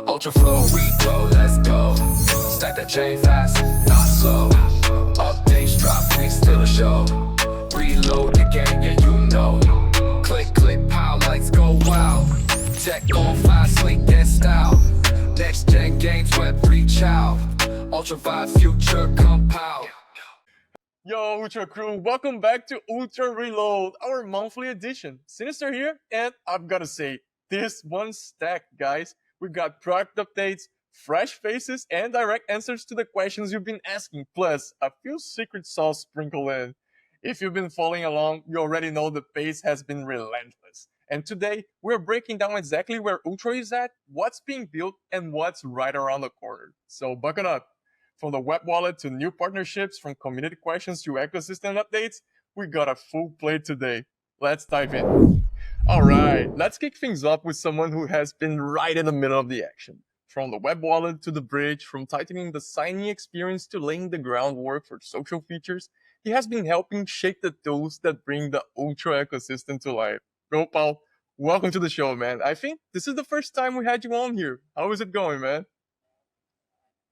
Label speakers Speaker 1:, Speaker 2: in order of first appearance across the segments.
Speaker 1: Ultra flow, reflow, let's go. Stack that chain fast, not slow. Updates drop, weeks till the show. Reload the game, yeah you know. Click, click, pow, lights go wow. Tech on fire, sleek and style. Next gen games, Web3 chow. Ultra vibe, future compound.
Speaker 2: Yo, Ultra crew, welcome back to Ultra Reload, our monthly edition. Sinister here, and I've gotta say, this one's stacked, guys. We got product updates, fresh faces, and direct answers to the questions you've been asking, plus a few secret sauce sprinkled in. If you've been following along, you already know the pace has been relentless. And today, we're breaking down exactly where Ultra is at, what's being built, and what's right around the corner. So buckle up. From the web wallet to new partnerships, from community questions to ecosystem updates, we got a full plate today. Let's dive in. Alright, let's kick things off with someone who has been right in the middle of the action. From the web wallet to the bridge, from tightening the signing experience to laying the groundwork for social features, he has been helping shape the tools that bring the Ultra ecosystem to life. Gopal, welcome to the show, man. I think this is the first time we had you on here. How is it going, man?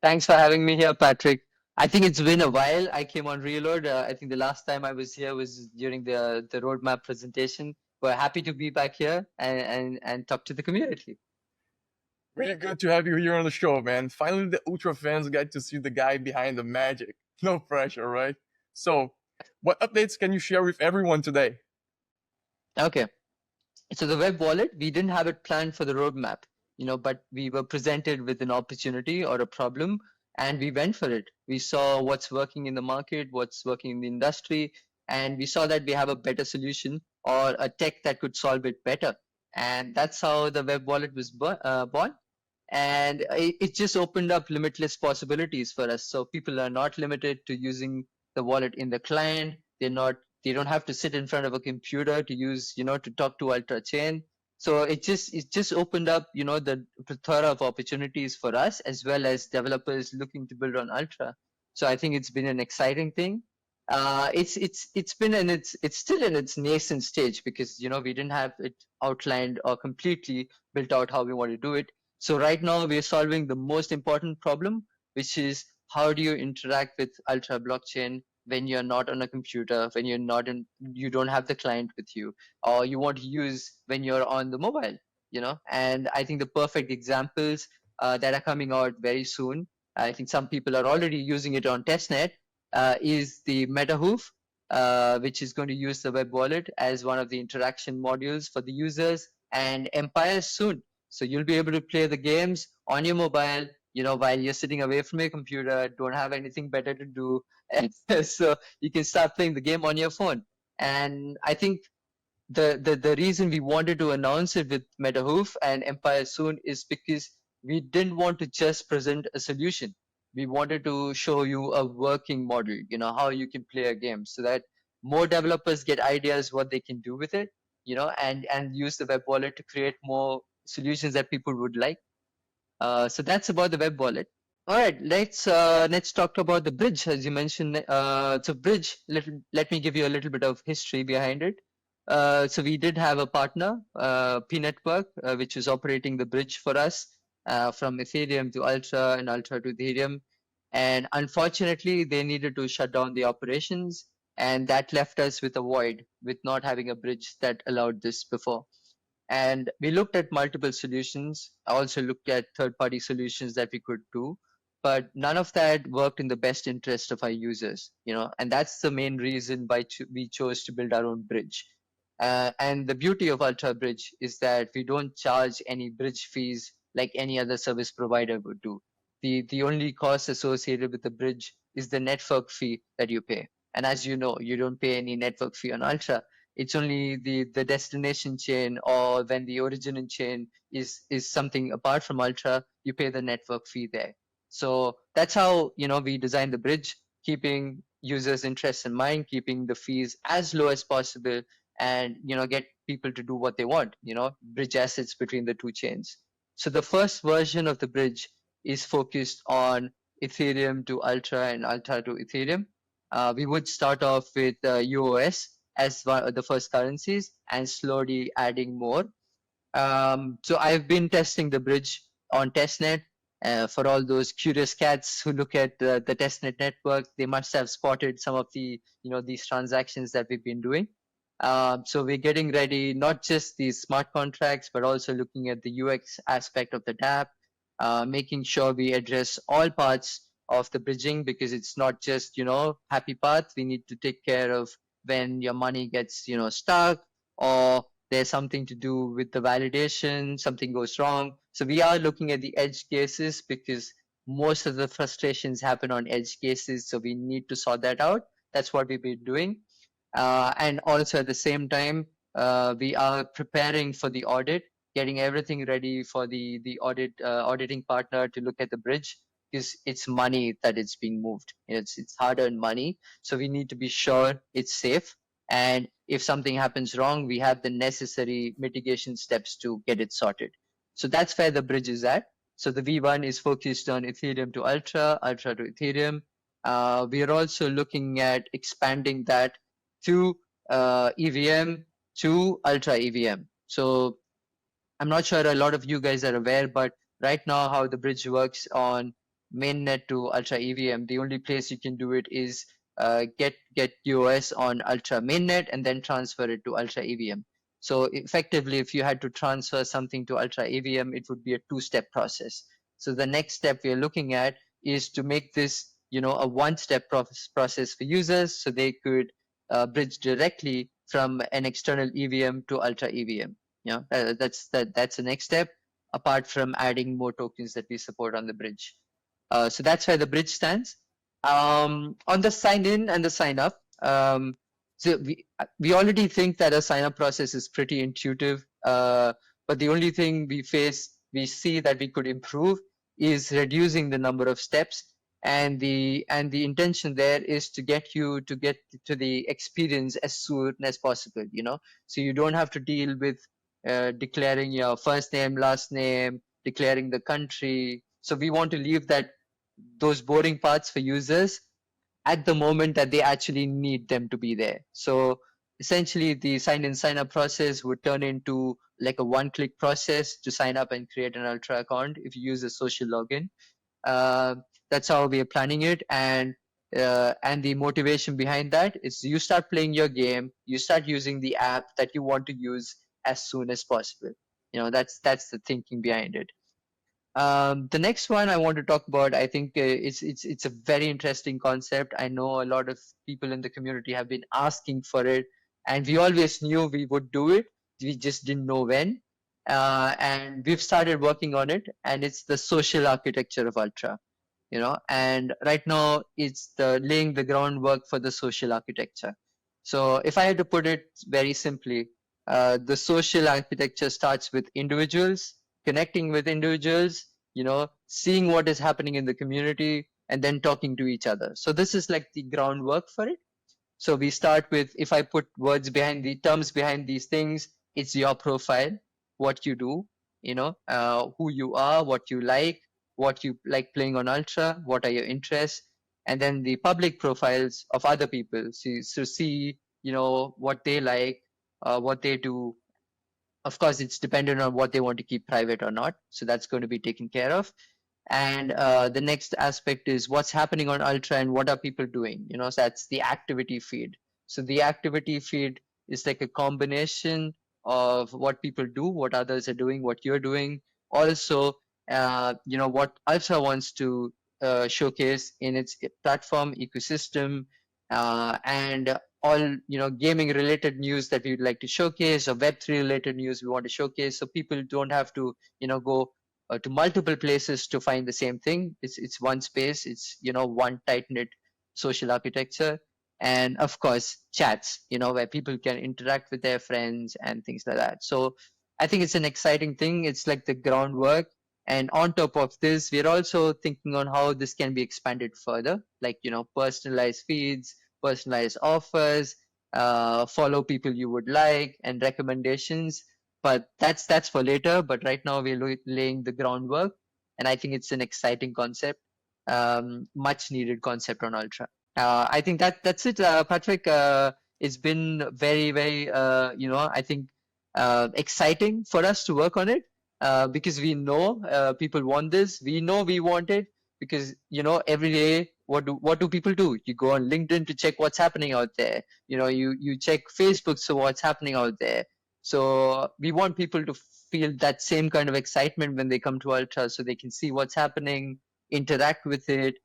Speaker 3: Thanks for having me here, Patrick. I think it's been a while. I came on Reload. I think the last time I was here was during the roadmap presentation. We're happy to be back here and talk to the community.
Speaker 2: Really good to have you here on the show, man. Finally, the Ultra fans get to see the guy behind the magic. No pressure, right? So, what updates can you share with everyone today?
Speaker 3: Okay. So the web wallet, we didn't have it planned for the roadmap, but we were presented with an opportunity or a problem and we went for it. We saw what's working in the market, what's working in the industry, and we saw that we have a better solution or a tech that could solve it better. And that's how the web wallet was born. And it just opened up limitless possibilities for us. So people are not limited to using the wallet in the client. They don't have to sit in front of a computer to use, to talk to Ultra Chain. So it just opened up, the plethora of opportunities for us as well as developers looking to build on Ultra. So I think it's been an exciting thing. It's still in its nascent stage because we didn't have it outlined or completely built out how we want to do it. So right now we're solving the most important problem, which is how do you interact with Ultra blockchain when you're not on a computer, when you don't have the client with you, or you want to use when you're on the mobile. And I think the perfect examples that are coming out very soon, I think some people are already using it on testnet, is the MetaHoof, which is going to use the web wallet as one of the interaction modules for the users, and Empire soon. So you'll be able to play the games on your mobile, while you're sitting away from your computer, don't have anything better to do. And so you can start playing the game on your phone. And I think the reason we wanted to announce it with MetaHoof and Empire soon is because we didn't want to just present a solution. We wanted to show you a working model, how you can play a game so that more developers get ideas what they can do with it, and use the web wallet to create more solutions that people would like. So that's about the web wallet. All right, let's talk about the bridge, as you mentioned. So bridge, let me give you a little bit of history behind it. So we did have a partner, P Network, which was operating the bridge for us from Ethereum to Ultra and Ultra to Ethereum. And unfortunately, they needed to shut down the operations, and that left us with a void, with not having a bridge that allowed this before. And we looked at multiple solutions. I also looked at third-party solutions that we could do, but none of that worked in the best interest of our users, and that's the main reason why we chose to build our own bridge. And the beauty of Ultra Bridge is that we don't charge any bridge fees like any other service provider would do. The only cost associated with the bridge is the network fee that you pay. And as you know, you don't pay any network fee on Ultra. It's only the destination chain, or when the origin chain is something apart from Ultra, you pay the network fee there. So that's how we design the bridge, keeping users' interests in mind, keeping the fees as low as possible, and get people to do what they want, bridge assets between the two chains. So the first version of the bridge is focused on Ethereum to Ultra and Ultra to Ethereum. We would start off with UOS as one of the first currencies and slowly adding more. So I've been testing the bridge on testnet. For all those curious cats who look at the testnet network, they must have spotted some of the these transactions that we've been doing. So we're getting ready, not just these smart contracts, but also looking at the UX aspect of the dApp, making sure we address all parts of the bridging, because it's not just happy path. We need to take care of when your money gets stuck, or there's something to do with the validation, something goes wrong. So we are looking at the edge cases, because most of the frustrations happen on edge cases. So we need to sort that out. That's what we've been doing. And also at the same time, we are preparing for the audit, getting everything ready for the auditing partner to look at the bridge, because it's money that it's being moved. It's hard-earned money, so we need to be sure it's safe. And if something happens wrong, we have the necessary mitigation steps to get it sorted. So that's where the bridge is at. So the V1 is focused on Ethereum to Ultra, Ultra to Ethereum. We are also looking at expanding that to EVM to Ultra EVM. So I'm not sure a lot of you guys are aware, but right now how the bridge works on mainnet to Ultra EVM, the only place you can do it is get UOS on Ultra mainnet and then transfer it to Ultra EVM. So effectively, if you had to transfer something to Ultra EVM, it would be a two-step process. So the next step we are looking at is to make this, a one-step process for users, so they could bridge directly from an external EVM to Ultra EVM. That's the next step, apart from adding more tokens that we support on the bridge. So that's where the bridge stands. On the sign in and the sign up, so we already think that a sign up process is pretty intuitive, but the only thing we see that we could improve is reducing the number of steps, and the intention there is to get you to the experience as soon as possible. So you don't have to deal with declaring your first name, last name, declaring the country. So we want to leave those boring parts for users at the moment that they actually need them to be there. So essentially, the sign in, sign up process would turn into like a one-click process to sign up and create an Ultra account if you use a social login. Uh, that's how we are planning it, and the motivation behind that is you start playing your game, you start using the app that you want to use as soon as possible. That's the thinking behind it. The next one I want to talk about, I think it's a very interesting concept. I know a lot of people in the community have been asking for it, and we always knew we would do it. We just didn't know when. And we've started working on it, and it's the social architecture of Ultra. And right now it's the laying the groundwork for the social architecture. So if I had to put it very simply, the social architecture starts with individuals, connecting with individuals, seeing what is happening in the community, and then talking to each other. So this is like the groundwork for it. So we start with, if I put words behind the terms behind these things, it's your profile, what you do, who you are, what you like playing on Ultra, what are your interests, and then the public profiles of other people. See, what they like, what they do. Of course, it's dependent on what they want to keep private or not. So that's going to be taken care of. And the next aspect is what's happening on Ultra and what are people doing. So that's the activity feed. So the activity feed is like a combination of what people do, what others are doing, what you're doing. Also, what Ultra wants to showcase in its platform ecosystem, and all gaming related news that we would like to showcase, or Web3 related news we want to showcase, so people don't have to go to multiple places to find the same thing. It's one space. It's one tight knit social architecture, and of course chats. Where people can interact with their friends and things like that. So I think it's an exciting thing. It's like the groundwork, and on top of this, we're also thinking on how this can be expanded further, like personalized feeds, personalized offers, follow people you would like, and recommendations. But that's for later. But right now we're laying the groundwork, and I think it's an exciting concept, much needed concept on Ultra. I think that's it, Patrick. It's been very, very, I think, exciting for us to work on it. because we know people want this. We know we want it because every day what do people do? You go on LinkedIn to check what's happening out there. You check Facebook, so what's happening out there. So we want people to feel that same kind of excitement when they come to Ultra, so they can see what's happening, interact with it,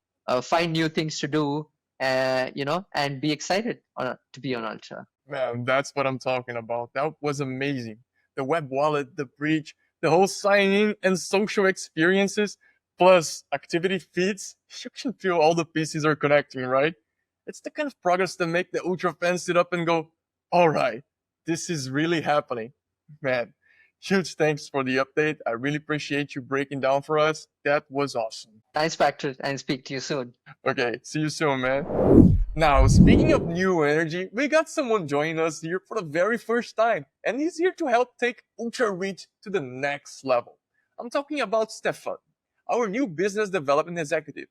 Speaker 3: find new things to do, and be excited to be on Ultra.
Speaker 2: Man, that's what I'm talking about. That was amazing. The web wallet, the bridge, the whole signing and social experiences, plus activity feeds. You can feel all the pieces are connecting, right? It's the kind of progress that make the Ultra fans sit up and go, all right, this is really happening. Man, huge thanks for the update. I really appreciate you breaking down for us. That was awesome.
Speaker 3: Thanks, Patrick, and speak to you soon.
Speaker 2: Okay, see you soon, man. Now, speaking of new energy, we got someone joining us here for the very first time, and he's here to help take Ultra Reach to the next level. I'm talking about Stefan, our new business development executive.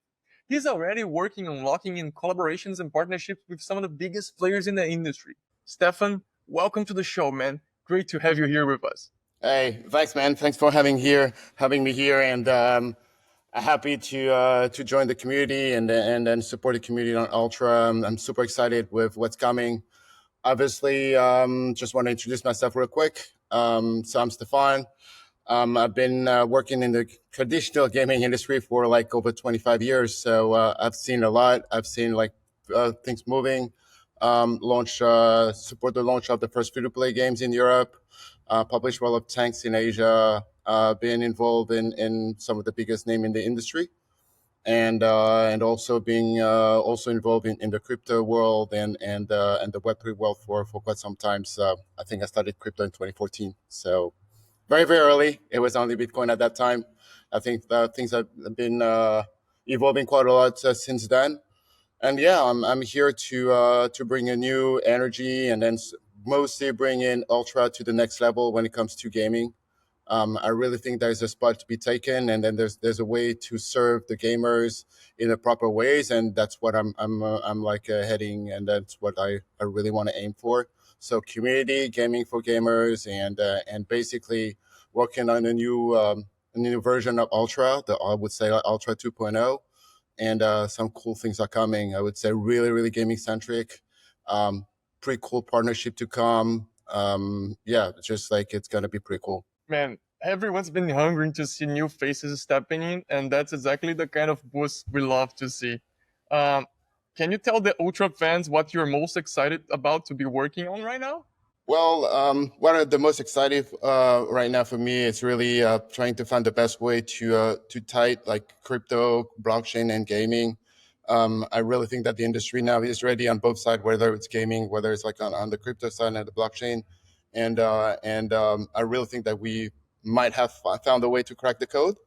Speaker 2: He's already working on locking in collaborations and partnerships with some of the biggest players in the industry. Stefan, welcome to the show, man. Great to have you here with us.
Speaker 4: Hey, thanks, man. Thanks for having me here, and happy to join the community and support the community on Ultra. I'm super excited with what's coming. Obviously, just want to introduce myself real quick. So I'm Stefan. I've been working in the traditional gaming industry for like over 25 years. So I've seen a lot. I've seen things moving. Support the launch of the first free-to-play games in Europe. Published World of Tanks in Asia. Been involved in some of the biggest name in the industry, and also being also involved in the crypto world and the Web3 world for quite some time. So I think I started crypto in 2014. So very, very early. It was only Bitcoin at that time. I think things have been evolving quite a lot since then. And yeah, I'm here to bring a new energy and then mostly bring in Ultra to the next level when it comes to gaming. I really think there's a spot to be taken, and then there's a way to serve the gamers in the proper ways, and that's what I'm heading, and that's what I really want to aim for. So community gaming for gamers, and basically working on a new version of Ultra. I would say Ultra 2.0, and some cool things are coming. I would say really, really gaming centric. Pretty cool partnership to come. Yeah, just like it's gonna be pretty cool.
Speaker 2: Man, everyone's been hungry to see new faces stepping in, and that's exactly the kind of boost we love to see. Can you tell the Ultra fans what you're most excited about to be working on right now?
Speaker 4: Well, one of the most exciting right now for me is really trying to find the best way to tie like crypto, blockchain, and gaming. I really think that the industry now is ready on both sides, whether it's gaming, whether it's like on the crypto side and the blockchain. And I really think that we might have found a way to crack the code.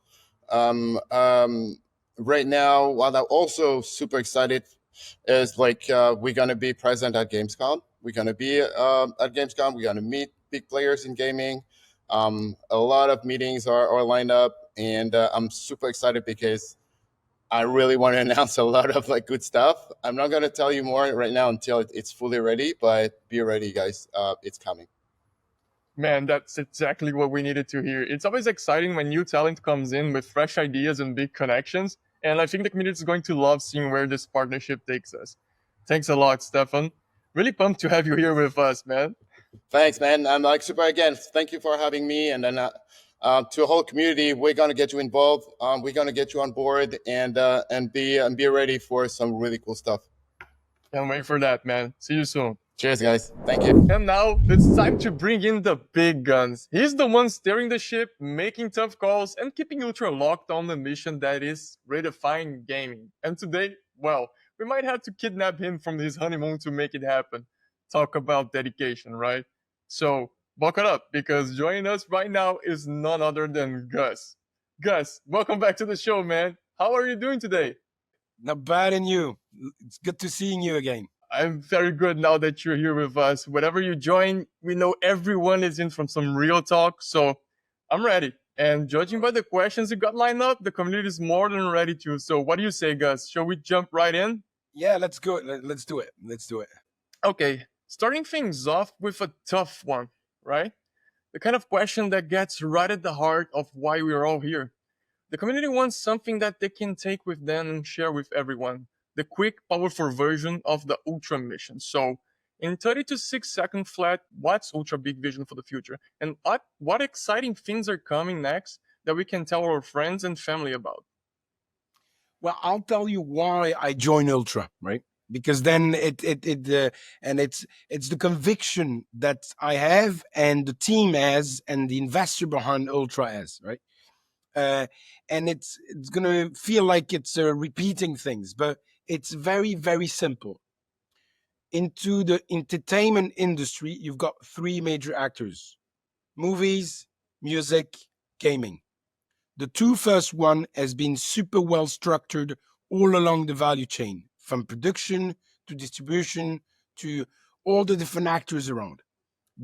Speaker 4: Right now, while I'm also super excited, is we're gonna be present at Gamescom. We're gonna be at Gamescom. We're gonna meet big players in gaming. A lot of meetings are lined up, and I'm super excited because I really want to announce a lot of good stuff. I'm not gonna tell you more right now until it's fully ready, but be ready, guys. It's coming.
Speaker 2: Man, that's exactly what we needed to hear. It's always exciting when new talent comes in with fresh ideas and big connections, and I think the community is going to love seeing where this partnership takes us. Thanks a lot, Stefan. Really pumped to have you here with us, man.
Speaker 4: Thanks, man. I'm super again. Thank you for having me, and then to the whole community, we're gonna get you involved. We're gonna get you on board, and be ready for some really cool stuff.
Speaker 2: Can't wait for that, man. See you soon.
Speaker 4: Cheers, guys. Thank you.
Speaker 2: And now it's time to bring in the big guns. He's the one steering the ship, making tough calls, and keeping Ultra locked on the mission that is redefining gaming. And today, well, we might have to kidnap him from his honeymoon to make it happen. Talk about dedication, right? So, buckle up, because joining us right now is none other than Gus. Gus, welcome back to the show, man. How are you doing today?
Speaker 5: Not bad, and you? It's good to seeing you again.
Speaker 2: I'm very good now that you're here with us. Whenever you join, we know everyone is in from some real talk, so I'm ready. And judging by the questions you got lined up, the community is more than ready to. So what do you say, Gus? Shall we jump right in?
Speaker 5: Yeah, let's go. Let's do it. Let's do it.
Speaker 2: Okay, starting things off with a tough one, right? The kind of question that gets right at the heart of why we're all here. The community wants something that they can take with them and share with everyone. The quick, powerful version of the Ultra mission. So, in 30 to 6 second flat, what's Ultra Big Vision for the future? And what exciting things are coming next that we can tell our friends and family about?
Speaker 5: Well, I'll tell you why I joined Ultra, right? Because then and it's the conviction that I have and the team has and the investor behind Ultra has, right? Uh, and it's gonna feel like it's repeating things, but it's very simple. Into the entertainment industry, you've got three major actors: movies, music, gaming. The two first one has been super well structured all along the value chain, from production to distribution to all the different actors around.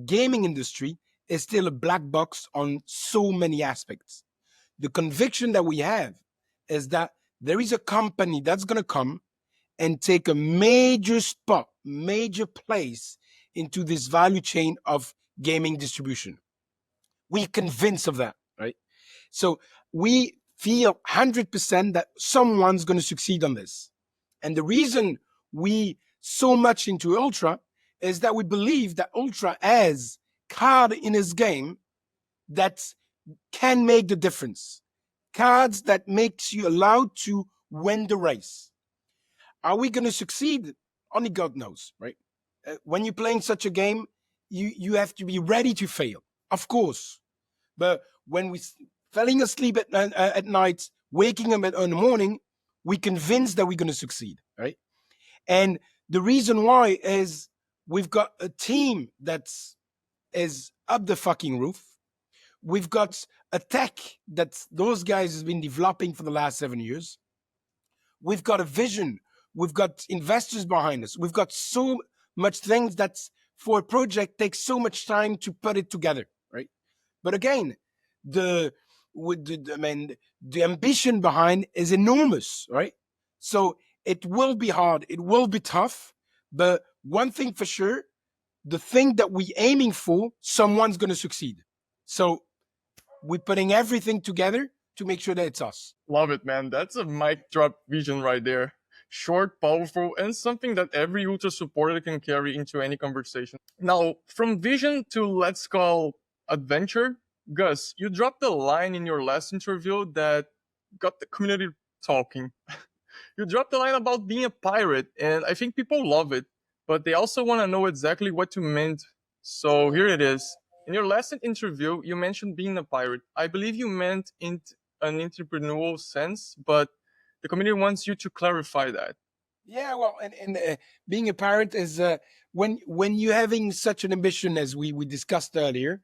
Speaker 5: Gaming industry is still a black box on so many aspects. The conviction that we have is that there is a company that's going to come and take a major spot, major place into this value chain of gaming distribution. We're convinced of that, right? So we feel 100% that someone's going to succeed on this. And the reason we so much into Ultra is that we believe that Ultra has card in his game that can make the difference. Cards that makes you allowed to win the race. Are we going to succeed? Only God knows, right? When you're playing such a game, you have to be ready to fail, of course. But when we falling asleep at night, waking up in the morning, we convinced that we're going to succeed, right? And the reason why is we've got a team that's is up the fucking roof. We've got a tech that those guys has been developing for the last 7 years. We've got a vision. We've got investors behind us. We've got so much things that's for a project takes so much time to put it together, right? But again, the ambition behind is enormous, right? So it will be hard, it will be tough, but one thing for sure, the thing that we're aiming for, someone's going to succeed. So we're putting everything together to make sure that it's us.
Speaker 2: Love it, man. That's a mic drop vision right there. Short, powerful, and something that every Ultra supporter can carry into any conversation. Now, from vision to let's call adventure, Gus, you dropped a line in your last interview that got the community talking. You dropped a line about being a pirate, and I think people love it, but they also want to know exactly what you meant. So here it is. In your last interview, you mentioned being a pirate. I believe you meant in an entrepreneurial sense, but the community wants you to clarify that.
Speaker 5: Yeah, well, and being a pirate is when you're having such an ambition as we discussed earlier,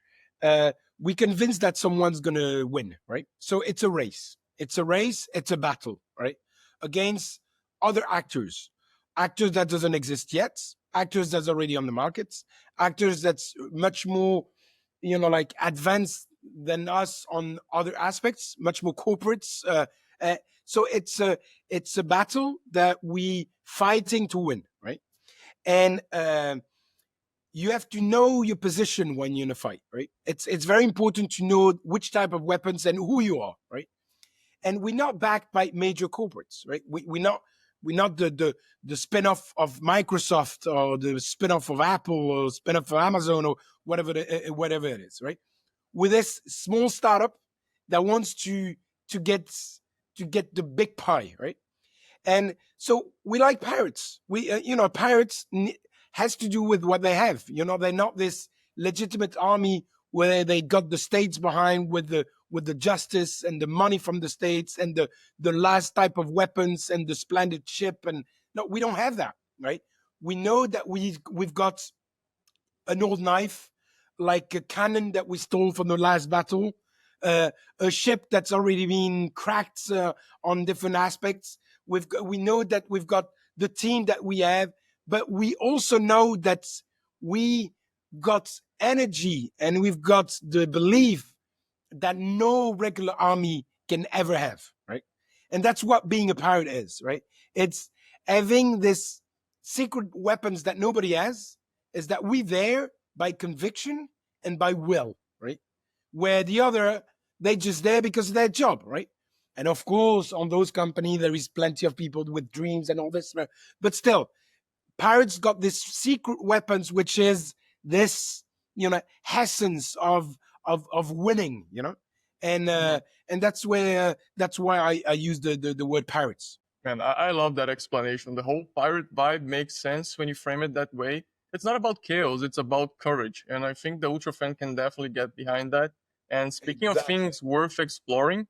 Speaker 5: we convinced that someone's gonna win, right? So it's a race. It's a race. It's a battle, right? Against other actors, actors that doesn't exist yet, actors that's already on the markets, actors that's much more, like advanced than us on other aspects, much more corporates. So it's a battle that we fighting to win, right? And you have to know your position when you're in a fight, right? It's very important to know which type of weapons and who you are, right? And we're not backed by major corporates, right? We're not the spin-off of Microsoft or the spin-off of Apple or spin-off of Amazon or whatever it is, right? With this small startup that wants to get the big pie, right? And so we like pirates. Pirates has to do with what they have. They're not this legitimate army where they got the states behind with the justice and the money from the states and the last type of weapons and the splendid ship. And no, we don't have that, right? We know that we've got an old knife, like a cannon that we stole from the last battle, a ship that's already been cracked on different aspects. We know that we've got the team that we have, but we also know that we got energy and we've got the belief that no regular army can ever have, right? And that's what being a pirate is, right? It's having this secret weapons that nobody has, is that we're there by conviction and by will, right? where the other, they're just there because of their job, right? And of course, on those companies, there is plenty of people with dreams and all this, but still, pirates got this secret weapons, which is this, essence of winning, and that's why I use the word pirates.
Speaker 2: Man, I love that explanation. The whole pirate vibe makes sense when you frame it that way. It's not about chaos, it's about courage. And I think the Ultra fan can definitely get behind that. And speaking of
Speaker 5: Exactly.
Speaker 2: things worth exploring,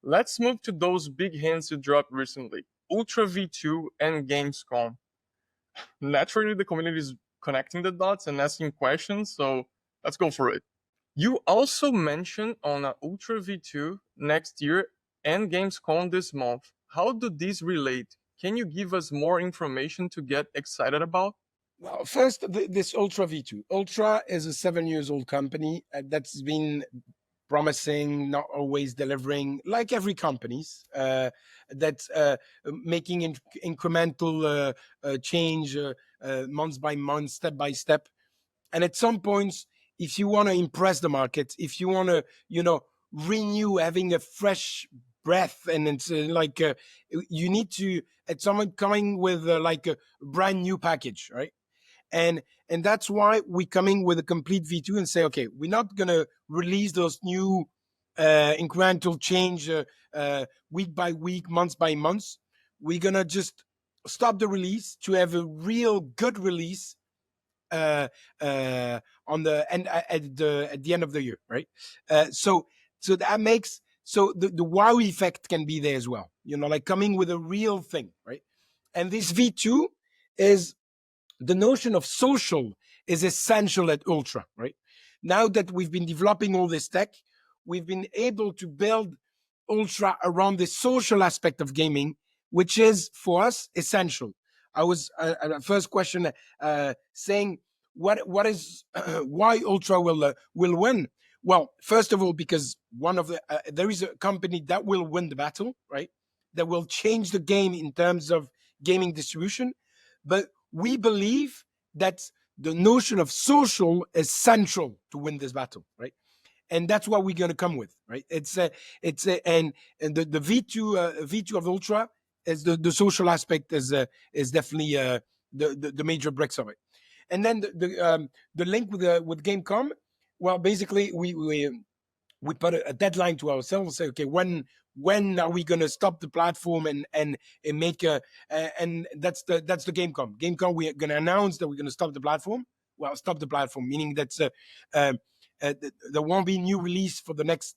Speaker 2: let's move to those big hints you dropped recently, Ultra V2 and Gamescom. Naturally, the community is connecting the dots and asking questions, so let's go for it. You also mentioned on Ultra V2 next year and Gamescom this month. How do these relate? Can you give us more information to get excited about?
Speaker 5: Well, first, this Ultra V2. Ultra is a 7 years old company that's been promising, not always delivering, like every company's. That's making incremental change month by month, step by step. And at some points, if you want to impress the market, if you want to, renew, having a fresh breath, and it's you need to, at someone coming with like a brand new package, right? And that's why we're coming with a complete V2 and say, okay, we're not gonna release those new incremental change week by week, month by month. We're gonna just stop the release to have a real good release uh, on the end at the end of the year, right? So that makes, so the wow effect can be there as well. Like coming with a real thing, right? And this V2 is, the notion of social is essential at Ultra, right? Now that we've been developing all this tech, we've been able to build Ultra around the social aspect of gaming, which is for us essential. I was first question saying what is why Ultra will win. Well, first of all, because one of the there is a company that will win the battle, right? That will change the game in terms of gaming distribution, but we believe that the notion of social is central to win this battle, right? And that's what we're going to come with, right? And the V2 of Ultra is the social aspect is definitely the major bricks of it. And then the link with Gamecom, well, basically we put a deadline to ourselves and say, okay, when are we going to stop the platform and make a and that's the Gamecom. We're going to announce that we're going to stop the platform. Well, stop the platform, meaning that there won't be new release for the next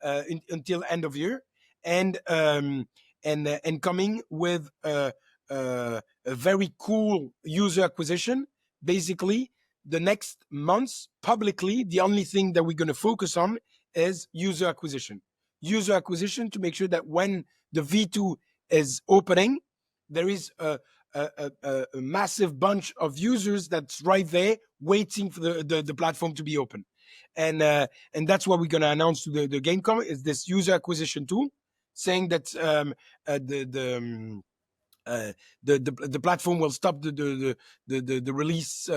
Speaker 5: until end of year, and coming with a very cool user acquisition. Basically, the next months publicly, the only thing that we're going to focus on is user acquisition. User acquisition to make sure that when the V2 is opening, there is a massive bunch of users that's right there waiting for the platform to be open. And that's what we're going to announce to the Gamecom, is this user acquisition tool, saying that the platform will stop the release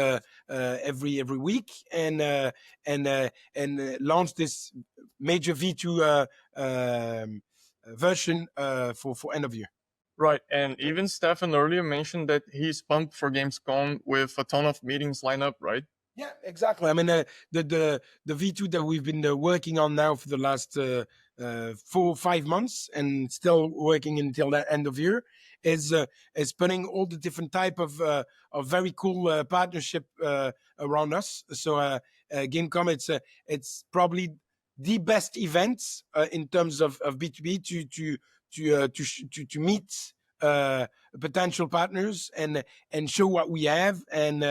Speaker 5: every week, and launch this major V2 version for end of year.
Speaker 2: Right, and even Stefan earlier mentioned that he's pumped for Gamescom with a ton of meetings lined up, right?
Speaker 5: Yeah, exactly. I mean, the V2 that we've been working on now for the last 4 or 5 months, and still working until the end of year, is putting all the different type of very cool partnership around us. So Gamecom, it's probably the best event in terms of B2B to meet potential partners and show what we have, and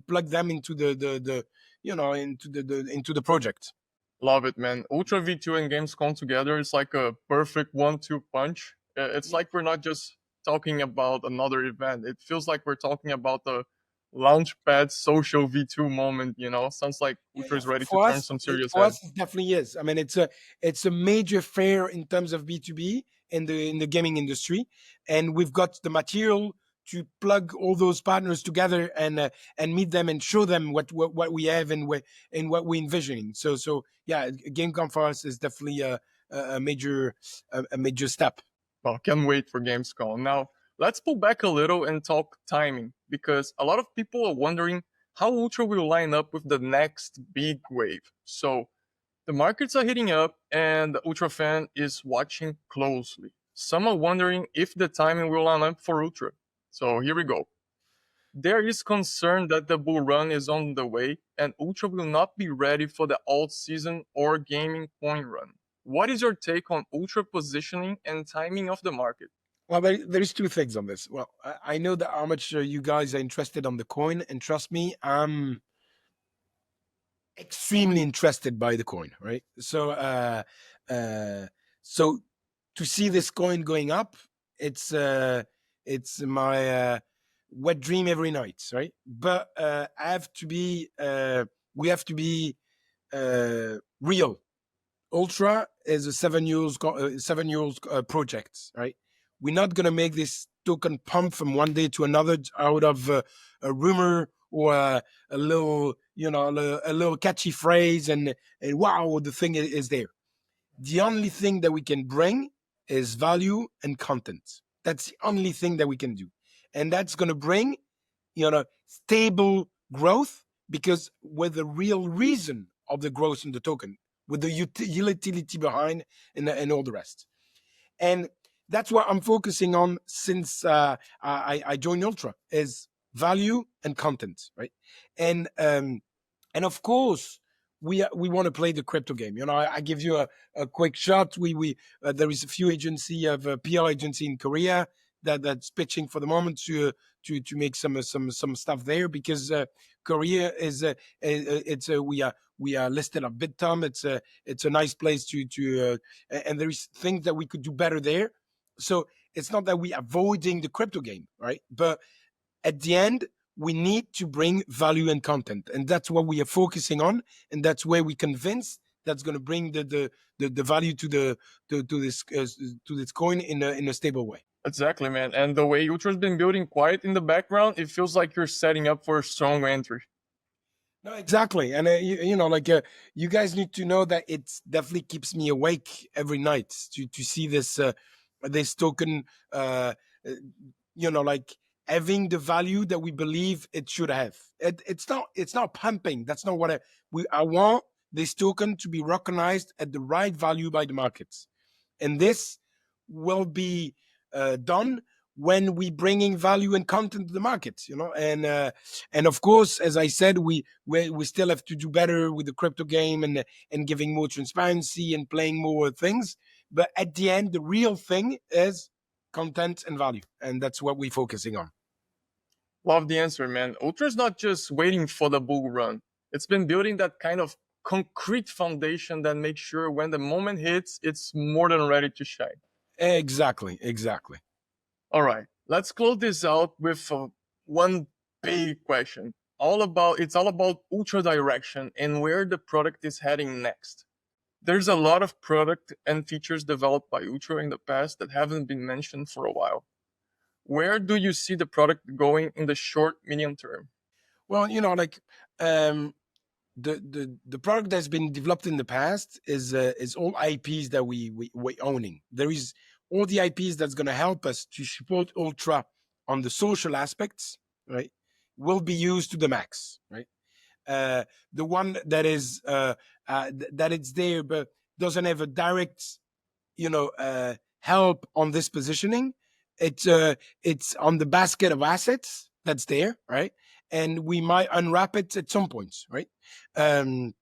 Speaker 5: plug them into the into the project.
Speaker 2: Love it, man. Ultra V2 and Gamescom together is like a perfect 1-2 punch. It's like we're not just talking about another event. It feels like we're talking about the launchpad social V2 moment, Sounds like Ultra is ready to turn some serious
Speaker 5: For
Speaker 2: head.
Speaker 5: us, it definitely is. I mean, it's a major fair in terms of B2B in the gaming industry, and we've got the material plug all those partners together and meet them and show them what we have and what we're envisioning. So yeah, Gamecom for us is definitely a major a major step.
Speaker 2: Well, can't wait for Gamescom. Now, let's pull back a little and talk timing, because a lot of people are wondering how Ultra will line up with the next big wave. So, the markets are heating up and the Ultra fan is watching closely. Some are wondering if the timing will line up for Ultra. So, here we go. There is concern that the bull run is on the way and Ultra will not be ready for the alt season or gaming coin run. What is your take on Ultra positioning and timing of the market?
Speaker 5: Well, there's two things on this. Well, I know that how much you guys are interested on the coin, and trust me, I'm extremely interested by the coin, right? So to see this coin going up, it's my wet dream every night, right? But we have to be real. Ultra is a 7 years project, right? We're not gonna make this token pump from one day to another out of a rumor or a little, a little catchy phrase, and wow, the thing is there. The only thing that we can bring is value and content. That's the only thing that we can do, and that's gonna bring, stable growth, because with the real reason of the growth in the token, with the utility behind and all the rest. And that's what I'm focusing on since I joined Ultra, is value and content, right? And of course we want to play the crypto game. I give you a quick shot. We there is a few agency of a PR agency in Korea that's pitching for the moment to make some stuff there, because Korea is we are listed on BitTom. It's a nice place to and there is things that we could do better there. So it's not that we are avoiding the crypto game, right? But at the end, we need to bring value and content, and that's what we are focusing on, and that's where we convince that's going to bring the value to this coin in a stable way.
Speaker 2: Exactly, man. And the way Ultra's been building quiet in the background, it feels like you're setting up for a strong entry.
Speaker 5: No, exactly. And you guys need to know that it definitely keeps me awake every night to see this token, like having the value that we believe it should have. It's not pumping. That's not what I want this token to be recognized at the right value by the markets, and this will be done when we bringing value and content to the market, and of course, as I said, we still have to do better with the crypto game and giving more transparency and playing more things. But at the end, the real thing is content and value, and that's what we're focusing on.
Speaker 2: Love the answer, man. Ultra's not just waiting for the bull run. It's been building that kind of concrete foundation that makes sure when the moment hits, it's more than ready to shine.
Speaker 5: Exactly.
Speaker 2: All right, let's close this out with one big question. It's all about Ultra direction and where the product is heading next. There's a lot of product and features developed by Ultra in the past that haven't been mentioned for a while. Where do you see the product going in the short, medium term?
Speaker 5: Well, the product that's been developed in the past is all IPs that we owning. There is all the IPs that's going to help us to support Ultra on the social aspects, right? Will be used to the max, right? The one that is that it's there but doesn't have a direct, help on this positioning. It's on the basket of assets that's there, right? And we might unwrap it at some points, right? And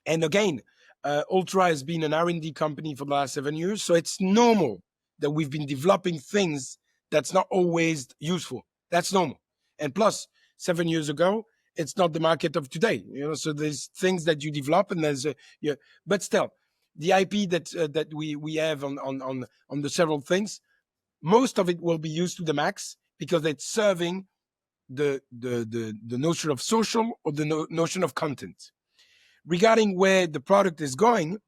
Speaker 5: again, Ultra has been an R&D company for the last 7 years, so it's normal that we've been developing things that's not always useful. That's normal. And plus, 7 years ago, it's not the market of today, So there's things that you develop, and there's but still, the IP that we have on the several things, most of it will be used to the max because it's serving the notion of social or the notion of content. Regarding where the product is going,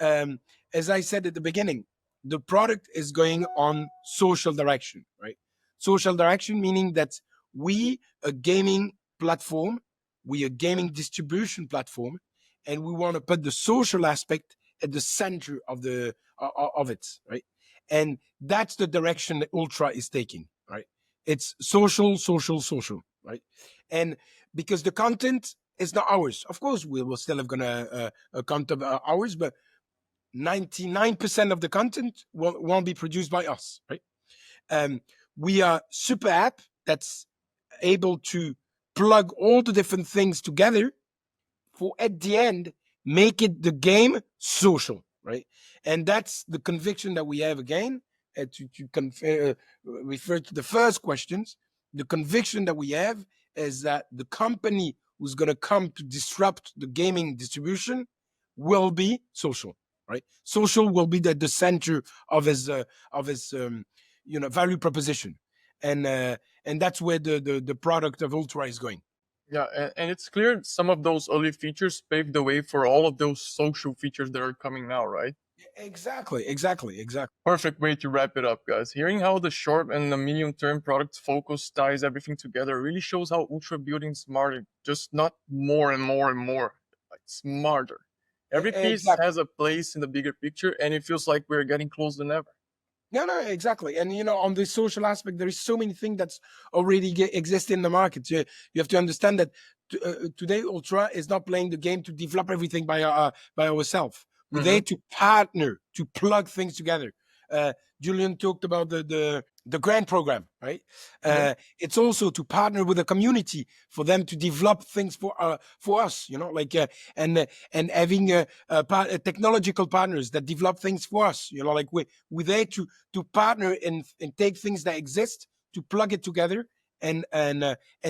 Speaker 5: as I said at the beginning, the product is going on social direction, right? social direction, meaning that we a gaming platform, we a gaming distribution platform, and we want to put the social aspect at the center of the of it, right? And that's the direction that Ultra is taking, right? It's social, social, social, right? And because the content is not ours, of course, we will still have gonna account of ours, but 99% of the content won't be produced by us, right? Um, we are super app that's able to plug all the different things together for at the end make it the game social, right? And that's the conviction that we have again. Refer to the first questions. The conviction that we have is that the company who's going to come to disrupt the gaming distribution will be social, right? Social will be the center of his value proposition, and that's where the product of Ultra is going.
Speaker 2: Yeah, and it's clear some of those early features paved the way for all of those social features that are coming now, right?
Speaker 5: Exactly.
Speaker 2: Perfect way to wrap it up, guys. Hearing how the short and the medium term product focus ties everything together really shows how Ultra building smarter, just not more and more and more, like smarter. Every piece
Speaker 5: Exactly.
Speaker 2: has a place in the bigger picture, and it feels like we're getting closer than ever.
Speaker 5: No, exactly. And on the social aspect, there is so many things that's already exist in the market. You have to understand that today Ultra is not playing the game to develop everything by ourselves. We're there to partner, to plug things together. Julian talked about the grant program, right? It's also to partner with the community for them to develop things for us, and having technological partners that develop things for us, like we're there to partner and take things that exist to plug it together and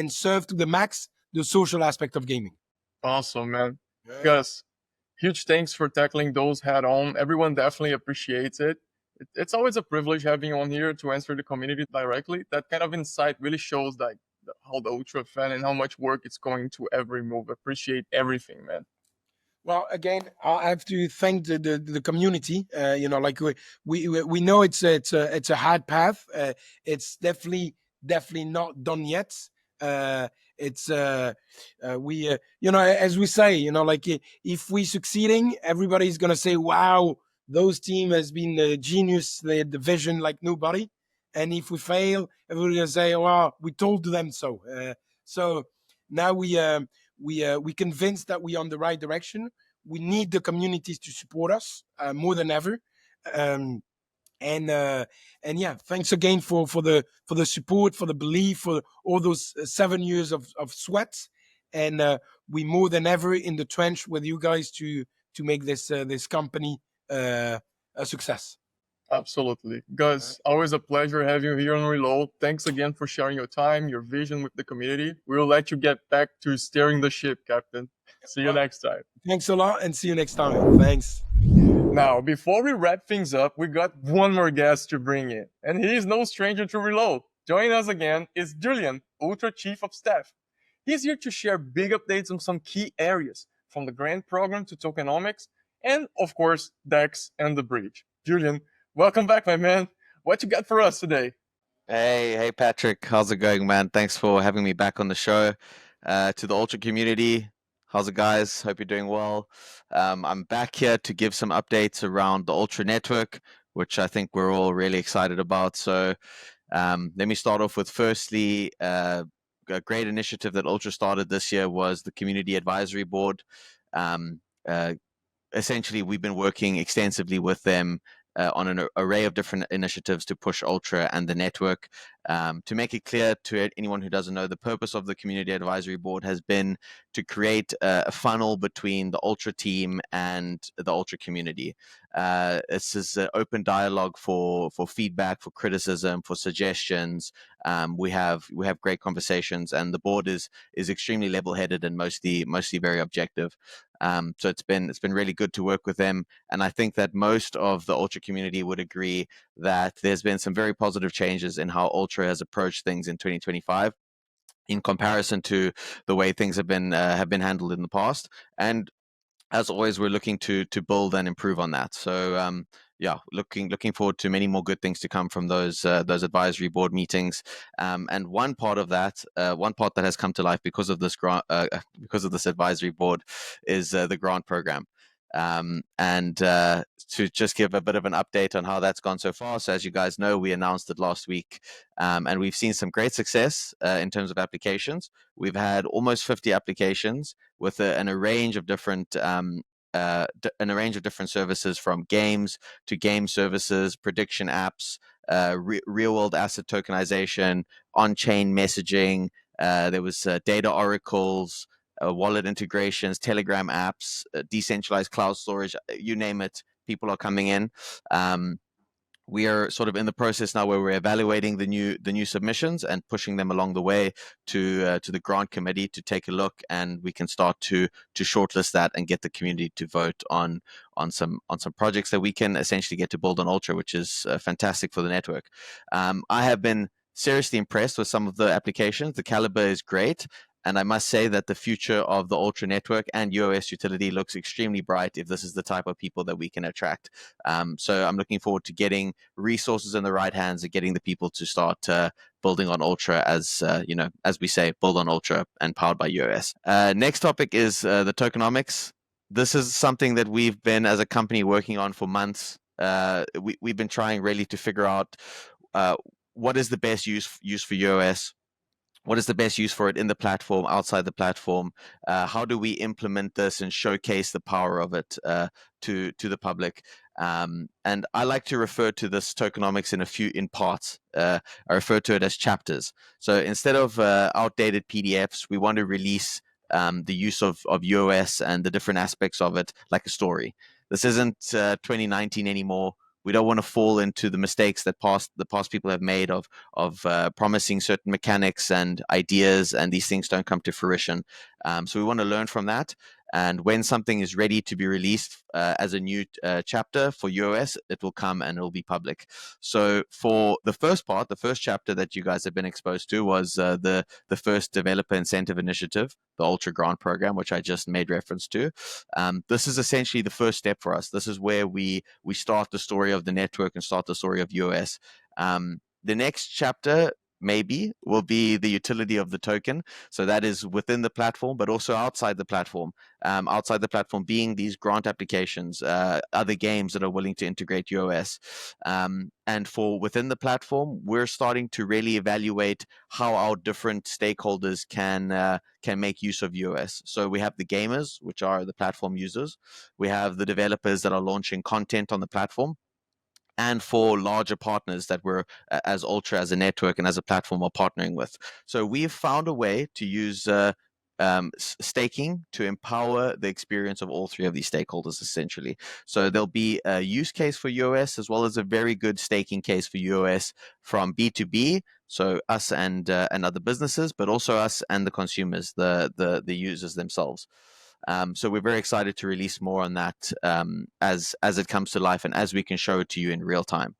Speaker 5: serve to the max the social aspect of gaming.
Speaker 2: Awesome, man.
Speaker 5: Yeah.
Speaker 2: Gus, huge thanks for tackling those head on. Everyone definitely appreciates it. It's always a privilege having you on here to answer the community directly. That kind of insight really shows like how the Ultra fan and how much work it's going to every move. Appreciate everything, man.
Speaker 5: Well, again, I have to thank the community. Like we know it's a hard path. It's definitely not done yet. It's we as we say, like if we succeeding, everybody's gonna say, "Wow, those team has been genius. They had the vision like nobody." And if we fail, everybody's gonna say, "Well, we told them so." So now we convinced that we're on the right direction. We need the communities to support us more than ever. Um, and yeah, thanks again for the support, for the belief, for all those 7 years of sweat. And we more than ever in the trench with you guys to make this company a success.
Speaker 2: Absolutely. Gus, always a pleasure having you here on Reload. Thanks again for sharing your time, your vision with the community. We'll let you get back to steering the ship, Captain. See you next time.
Speaker 5: Thanks a lot and see you next time. Thanks.
Speaker 2: Now, before we wrap things up, we got one more guest to bring in, and he is no stranger to Reload. Joining us again is Julian, Ultra Chief of Staff. He's here to share big updates on some key areas, from the grant program to tokenomics, and of course, DEX and the bridge. Julian, welcome back, my man. What you got for us today?
Speaker 6: Hey, Patrick. How's it going, man? Thanks for having me back on the show. To the Ultra community, how's it, guys? Hope you're doing well. I'm back here to give some updates around the Ultra network, which I think we're all really excited about. So let me start off with firstly, a great initiative that Ultra started this year was the Community Advisory Board. Essentially, we've been working extensively with them on an array of different initiatives to push Ultra and the network. To make it clear to anyone who doesn't know, the purpose of the Community Advisory Board has been to create a funnel between the Ultra team and the Ultra community. This is an open dialogue for feedback, for criticism, for suggestions. We have great conversations, and the board is extremely level-headed and mostly very objective. So it's been really good to work with them, and I think that most of the Ultra community would agree that there's been some very positive changes in how Ultra has approached things in 2025 in comparison to the way things have been handled in the past. And as always, we're looking to build and improve on that. So yeah, looking forward to many more good things to come from those advisory board meetings. And one part that has come to life because of this grant, because of this advisory board, is the grant program. And to just give a bit of an update on how that's gone so far. So as you guys know, we announced it last week, and we've seen some great success in terms of applications. We've had almost 50 applications with a range of different services, from games to game services, prediction apps, real world asset tokenization, on-chain messaging. There was data oracles, wallet integrations, Telegram apps, decentralized cloud storage, you name it. People are coming in. We are sort of in the process now where we're evaluating the new submissions and pushing them along the way to the grant committee to take a look, and we can start to shortlist that and get the community to vote on some projects that we can essentially get to build on Ultra, which is fantastic for the network. I have been seriously impressed with some of the applications. The caliber is great. And I must say that the future of the Ultra network and UOS utility looks extremely bright if this is the type of people that we can attract. So I'm looking forward to getting resources in the right hands and getting the people to start building on Ultra, as as we say, build on Ultra and powered by UOS. Next topic is the tokenomics. This is something that we've been, as a company, working on for months. We've been trying really to figure out what is the best use for UOS. What is the best use for it in the platform, outside the platform? How do we implement this and showcase the power of it to the public? And I like to refer to this tokenomics in parts. I refer to it as chapters. So instead of outdated PDFs, we want to release the use of UOS and the different aspects of it like a story. This isn't 2019 anymore. We don't want to fall into the mistakes that the past people have made of promising certain mechanics and ideas, and these things don't come to fruition. So we want to learn from that. And when something is ready to be released as a new chapter for UOS, it will come and it will be public. So for the first part, the first chapter that you guys have been exposed to was the first developer incentive initiative, the Ultra Grant program, which I just made reference to. This is essentially the first step for us. This is where we start the story of the network and start the story of UOS. The next chapter maybe will be the utility of the token. So that is within the platform, but also outside the platform. Outside the platform being these grant applications, other games that are willing to integrate UOS. And for within the platform, we're starting to really evaluate how our different stakeholders can make use of UOS. So we have the gamers, which are the platform users. We have the developers that are launching content on the platform. And for larger partners that we're, as Ultra, as a network and as a platform, are partnering with. So we've found a way to use staking to empower the experience of all three of these stakeholders, essentially. So there'll be a use case for UOS as well as a very good staking case for UOS from B2B, so us and other businesses, but also us and the consumers, the users themselves. So we're very excited to release more on that as it comes to life and as we can show it to you in real time.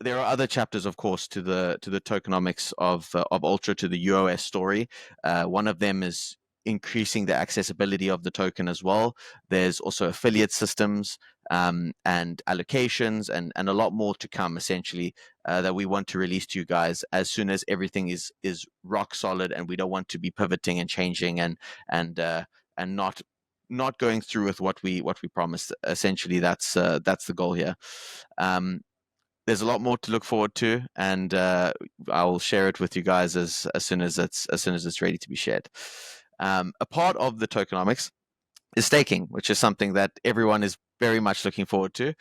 Speaker 6: There are other chapters, of course, to the tokenomics of Ultra, to the UOS story. One of them is increasing the accessibility of the token as well. There's also affiliate systems and allocations and a lot more to come, essentially, that we want to release to you guys as soon as everything is rock solid, and we don't want to be pivoting and changing and not going through with what we promised. Essentially, that's the goal here. There's a lot more to look forward to, and I'll share it with you guys as soon as it's ready to be shared. A part of the tokenomics is staking, which is something that everyone is very much looking forward to.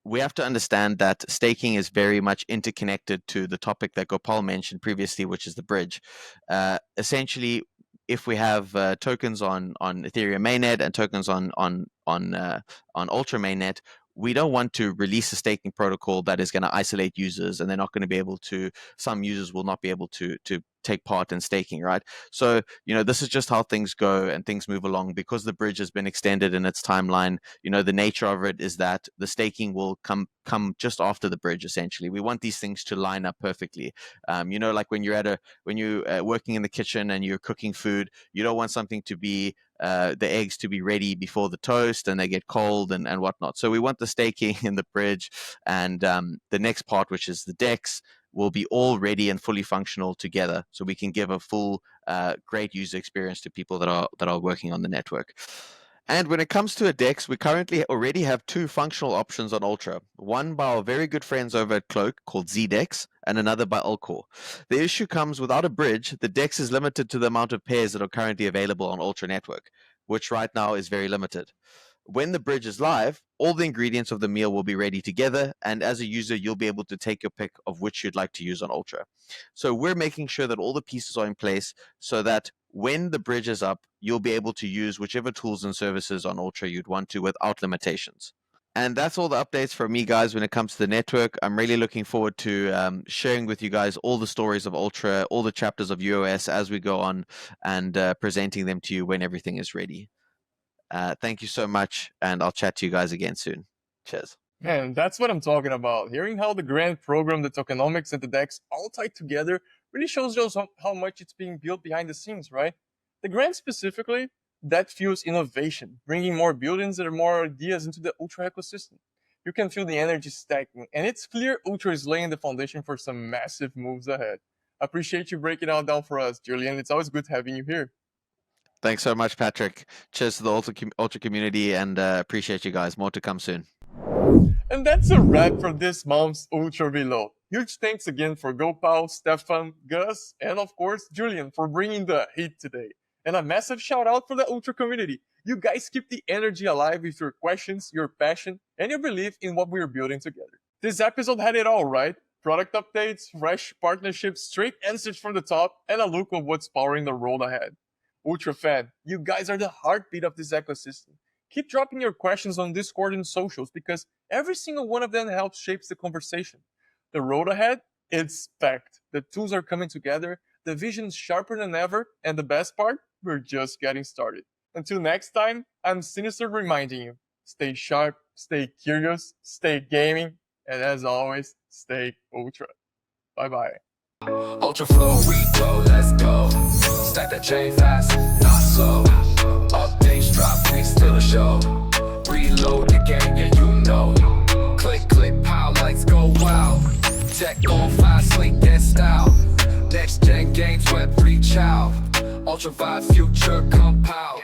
Speaker 6: We have to understand that staking is very much interconnected to the topic that Gopal mentioned previously, which is the bridge. Essentially, if we have tokens on Ethereum mainnet and tokens on Ultra mainnet, we don't want to release a staking protocol that is going to isolate users, and they're not going to be able to. Some users will not be able to take part in staking, right? So, this is just how things go and things move along. Because the bridge has been extended in its timeline, the nature of it is that the staking will come just after the bridge, essentially. We want these things to line up perfectly. Like when you're working in the kitchen and you're cooking food, you don't want something to be the eggs to be ready before the toast and they get cold and whatnot. So we want the staking in the bridge, and the next part, which is the DEX, will be all ready and fully functional together, so we can give a full, great user experience to people that are working on the network. And when it comes to a DEX, we currently already have 2 functional options on Ultra. One by our very good friends over at Cloak called ZDEX, and another by Ulcore. The issue comes without a bridge, the DEX is limited to the amount of pairs that are currently available on Ultra Network, which right now is very limited. When the bridge is live, all the ingredients of the meal will be ready together, and as a user, you'll be able to take your pick of which you'd like to use on Ultra. So we're making sure that all the pieces are in place so that when the bridge is up, you'll be able to use whichever tools and services on Ultra you'd want to without limitations. And that's all the updates from me, guys, when it comes to the network. I'm really looking forward to sharing with you guys all the stories of Ultra, all the chapters of UOS as we go on, and presenting them to you when everything is ready. Thank you so much, and I'll chat to you guys again soon. Cheers.
Speaker 2: Man, that's what I'm talking about. Hearing how the grant program, the tokenomics, and the DEX all tied together really shows just how much it's being built behind the scenes, right? The grant specifically, that fuels innovation, bringing more buildings and more ideas into the Ultra ecosystem. You can feel the energy stacking, and it's clear Ultra is laying the foundation for some massive moves ahead. Appreciate you breaking it all down for us, Julian. It's always good having you here.
Speaker 6: Thanks so much, Patrick. Cheers to the Ultra community, and appreciate you guys. More to come soon.
Speaker 2: And that's a wrap for this month's Ultra Reload. Huge thanks again for Gopal, Stefan, Gus, and of course, Julian for bringing the heat today. And a massive shout out for the Ultra community. You guys keep the energy alive with your questions, your passion, and your belief in what we're building together. This episode had it all, right? Product updates, fresh partnerships, straight answers from the top, and a look at what's powering the road ahead. Ultra fan, you guys are the heartbeat of this ecosystem. Keep dropping your questions on Discord and socials because every single one of them helps shapes the conversation. The road ahead, it's packed. The tools are coming together, the vision's sharper than ever, and the best part, we're just getting started. Until next time, I'm Sinister reminding you, stay sharp, stay curious, stay gaming, and as always, stay Ultra. Bye-bye.
Speaker 1: Ultra flow, we go, let's go. Stack that chain fast, not slow. Updates drop, thanks to the show. Reload the game, yeah you know. Click, click, pow, lights go wow. Tech on fire, sleek and style. Next gen games, Web3 chow. Ultra vibe, future compile.